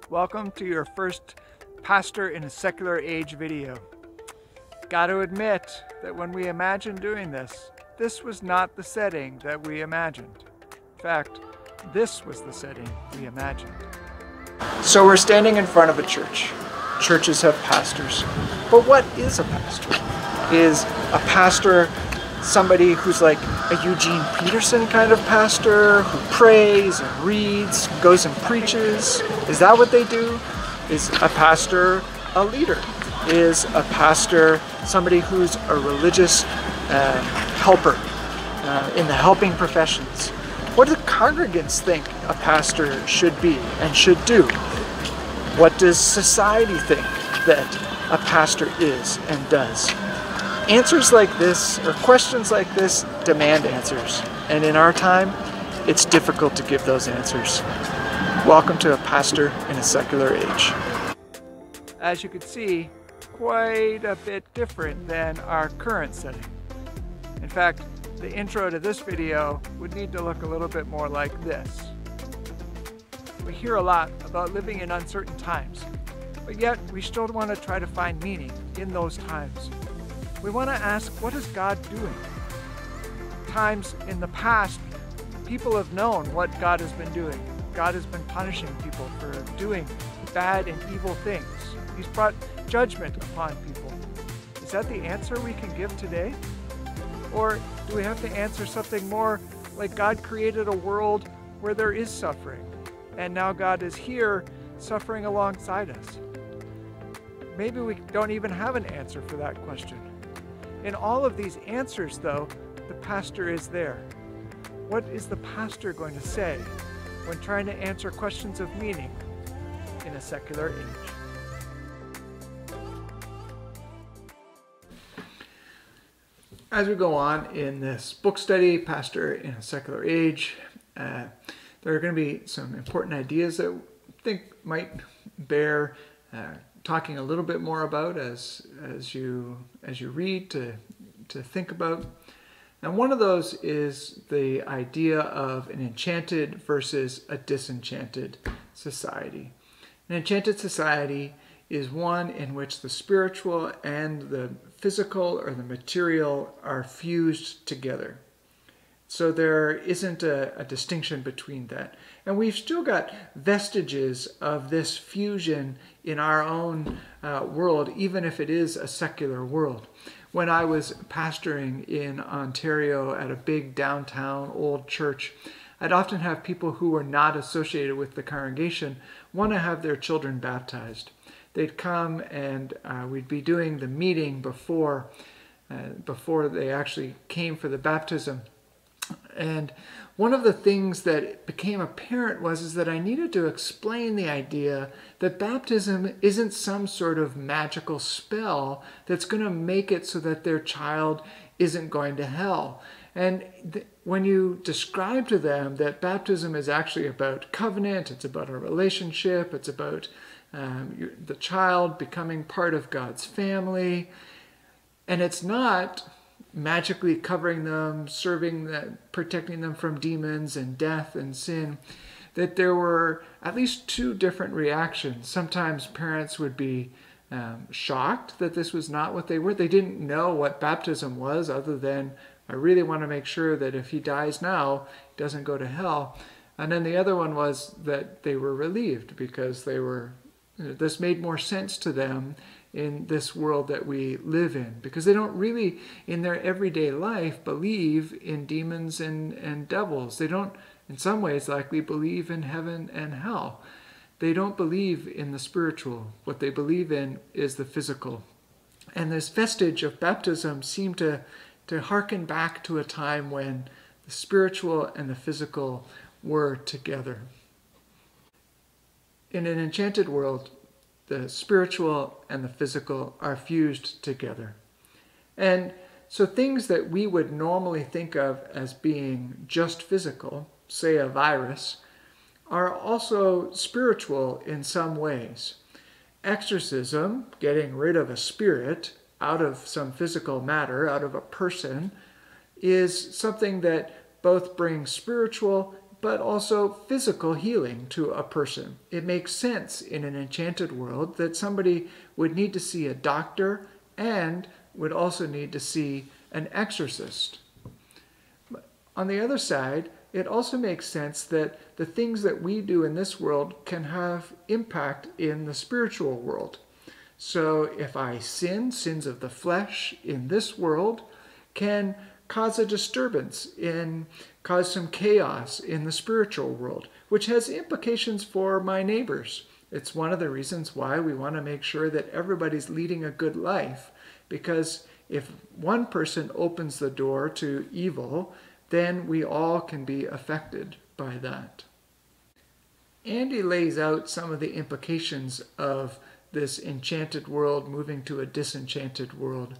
Welcome to your first Pastor in a Secular Age video. Got to admit that when we imagined doing this, this was not the setting that we imagined. In fact, this was the setting we imagined. So we're standing in front of a church. Churches have pastors. But what is a pastor? Is a pastor somebody who's like a Eugene Peterson kind of pastor, who prays and reads, goes and preaches? Is that what they do? Is a pastor a leader? Is a pastor somebody who's a religious helper in the helping professions? What do congregants think a pastor should be and should do? What does society think that a pastor is and does? Answers like this, or questions like this, demand answers. And in our time, it's difficult to give those answers. Welcome to a Pastor in a Secular Age. As you can see, quite a bit different than our current setting. In fact, the intro to this video would need to look a little bit more like this. We hear a lot about living in uncertain times, but yet we still want to try to find meaning in those times. We want to ask, what is God doing? Times in the past, people have known what God has been doing. God has been punishing people for doing bad and evil things. He's brought judgment upon people. Is that the answer we can give today? Or do we have to answer something more like God created a world where there is suffering, and now God is here suffering alongside us? Maybe we don't even have an answer for that question. In all of these answers, though, the pastor is there. What is the pastor going to say when trying to answer questions of meaning in a secular age? As we go on in this book study, Pastor in a Secular Age, there are going to be some important ideas that I think might bear talking a little bit more about as you read to think about. And one of those is the idea of an enchanted versus a disenchanted society. An enchanted society is one in which the spiritual and the physical or the material are fused together. So there isn't a distinction between that. And we've still got vestiges of this fusion in our own world, even if it is a secular world. When I was pastoring in Ontario at a big downtown old church, I'd often have people who were not associated with the congregation want to have their children baptized. They'd come and we'd be doing the meeting before they actually came for the baptism. And one of the things that became apparent was that I needed to explain the idea that baptism isn't some sort of magical spell that's going to make it so that their child isn't going to hell. And when you describe to them that baptism is actually about covenant, it's about a relationship, it's about the child becoming part of God's family, and it's not magically covering them, serving them, protecting them from demons and death and sin, that there were at least two different reactions. Sometimes parents would be shocked that this was not what they were. They didn't know what baptism was other than, I really want to make sure that if he dies now, he doesn't go to hell. And then the other one was that they were relieved because this made more sense to them in this world that we live in, because they don't really, in their everyday life, believe in demons and devils. They don't, in some ways, likely believe in heaven and hell. They don't believe in the spiritual. What they believe in is the physical. And this vestige of baptism seemed to hearken back to a time when the spiritual and the physical were together. In an enchanted world, the spiritual and the physical are fused together. And so things that we would normally think of as being just physical, say a virus, are also spiritual in some ways. Exorcism, getting rid of a spirit out of some physical matter, out of a person, is something that both brings spiritual but also physical healing to a person. It makes sense in an enchanted world that somebody would need to see a doctor and would also need to see an exorcist. On the other side, it also makes sense that the things that we do in this world can have impact in the spiritual world. So if I sin, sins of the flesh in this world can cause a disturbance, cause some chaos in the spiritual world, which has implications for my neighbors. It's one of the reasons why we want to make sure that everybody's leading a good life, because if one person opens the door to evil, then we all can be affected by that. Andy lays out some of the implications of this enchanted world moving to a disenchanted world.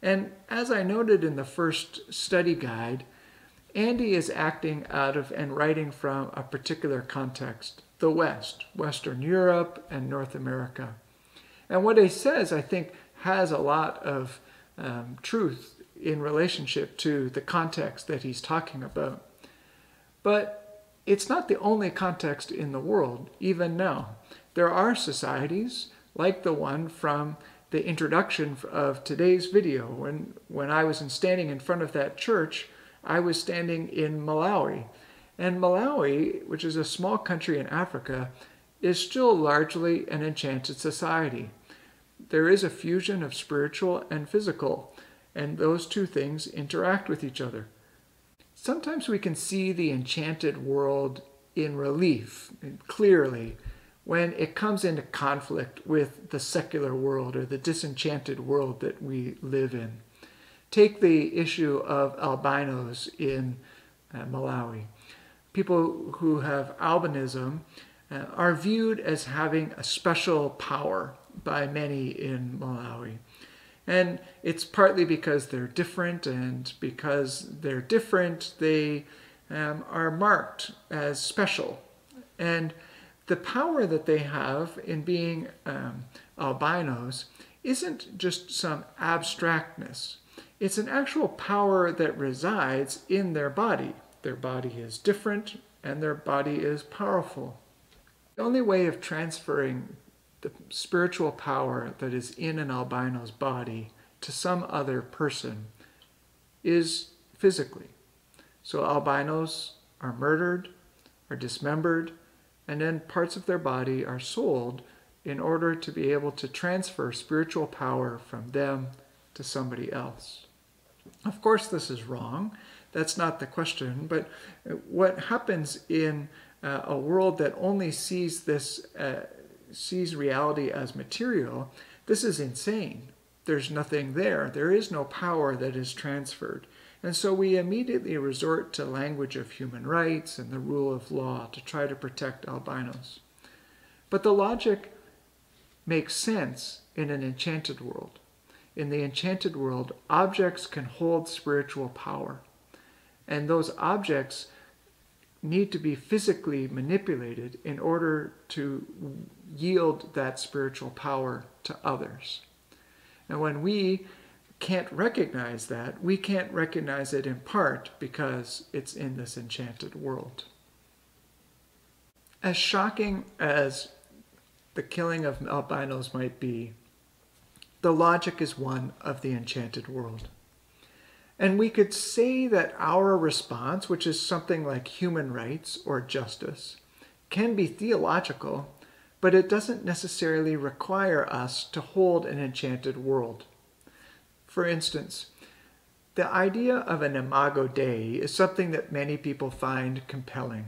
And as I noted in the first study guide, Andy is acting out of and writing from a particular context, the West, Western Europe and North America. And what he says, I think, has a lot of truth in relationship to the context that he's talking about. But it's not the only context in the world, even now. There are societies, like the one from the introduction of today's video. When I was standing in front of that church, I was standing in Malawi. And Malawi, which is a small country in Africa, is still largely an enchanted society. There is a fusion of spiritual and physical, and those two things interact with each other. Sometimes we can see the enchanted world in relief, clearly, when it comes into conflict with the secular world or the disenchanted world that we live in. Take the issue of albinos in Malawi. People who have albinism are viewed as having a special power by many in Malawi. And it's partly because they're different, and because they're different, they are marked as special. And the power that they have in being albinos isn't just some abstractness. It's an actual power that resides in their body. Their body is different, and their body is powerful. The only way of transferring the spiritual power that is in an albino's body to some other person is physically. So albinos are murdered, are dismembered, and then parts of their body are sold in order to be able to transfer spiritual power from them to somebody else. Of course, this is wrong. That's not the question. But what happens in a world that only sees reality as material, this is insane. There's nothing there. There is no power that is transferred. And so we immediately resort to language of human rights and the rule of law to try to protect albinos. But the logic makes sense in an enchanted world. In the enchanted world, objects can hold spiritual power. And those objects need to be physically manipulated in order to yield that spiritual power to others. And when we can't recognize that, we can't recognize it in part because it's in this enchanted world. As shocking as the killing of albinos might be, the logic is one of the enchanted world. And we could say that our response, which is something like human rights or justice, can be theological, but it doesn't necessarily require us to hold an enchanted world. For instance, the idea of an imago Dei is something that many people find compelling.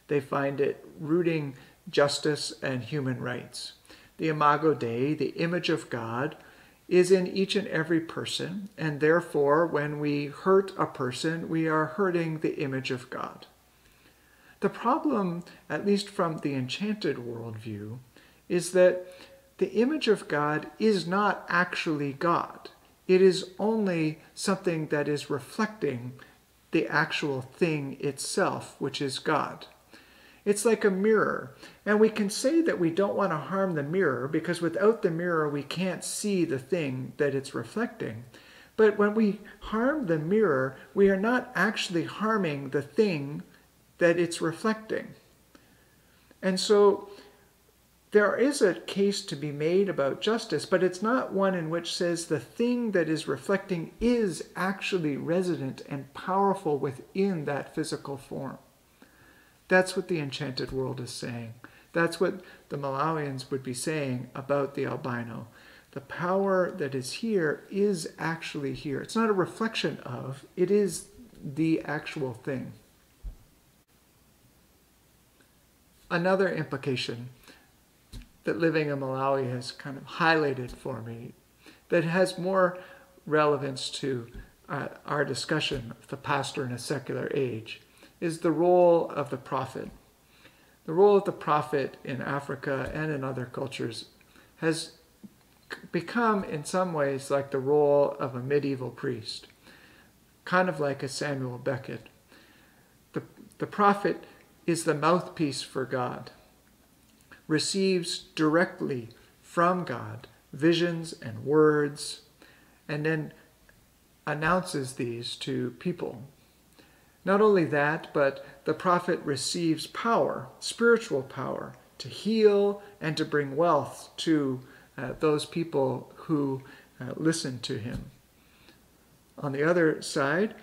They find it rooting justice and human rights. The imago Dei, the image of God, is in each and every person, and therefore when we hurt a person, we are hurting the image of God. The problem, at least from the enchanted worldview, is that the image of God is not actually God. It is only something that is reflecting the actual thing itself, which is God. It's like a mirror, and we can say that we don't want to harm the mirror because without the mirror we can't see the thing that it's reflecting. But when we harm the mirror, we are not actually harming the thing that it's reflecting. And so there is a case to be made about justice, but it's not one in which says the thing that is reflecting is actually resident and powerful within that physical form. That's what the enchanted world is saying. That's what the Malawians would be saying about the albino. The power that is here is actually here. It's not a reflection of, it is the actual thing. Another implication that living in Malawi has kind of highlighted for me, that has more relevance to our discussion of the pastor in a secular age, is the role of the prophet. The role of the prophet in Africa and in other cultures has become in some ways like the role of a medieval priest, kind of like a Samuel Beckett. The prophet is the mouthpiece for God, receives directly from God visions and words, and then announces these to people. Not only that, but the prophet receives power, spiritual power, to heal and to bring wealth to those people who listen to him. On the other side,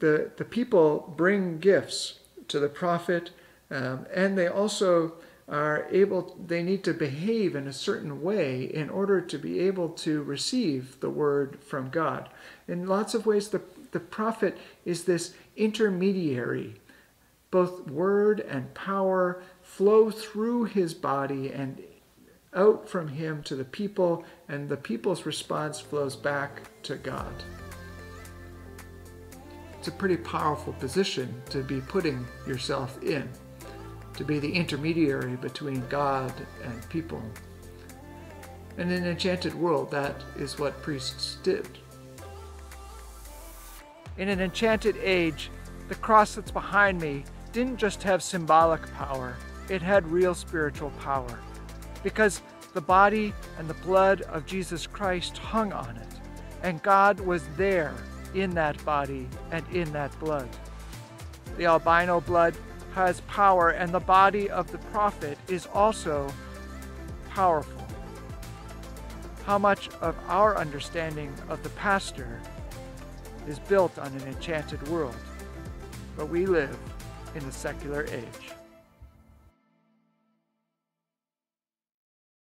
the people bring gifts to the prophet, and they also they need to behave in a certain way in order to be able to receive the word from God. In lots of ways, the prophet is this intermediary. Both word and power flow through his body and out from him to the people, and the people's response flows back to God. It's a pretty powerful position to be putting yourself in, to be the intermediary between God and people. And in an enchanted world, that is what priests did. In an enchanted age, the cross that's behind me didn't just have symbolic power, it had real spiritual power. Because the body and the blood of Jesus Christ hung on it, and God was there in that body and in that blood. The albino blood has power, and the body of the prophet is also powerful. How much of our understanding of the pastor is built on an enchanted world, but we live in a secular age.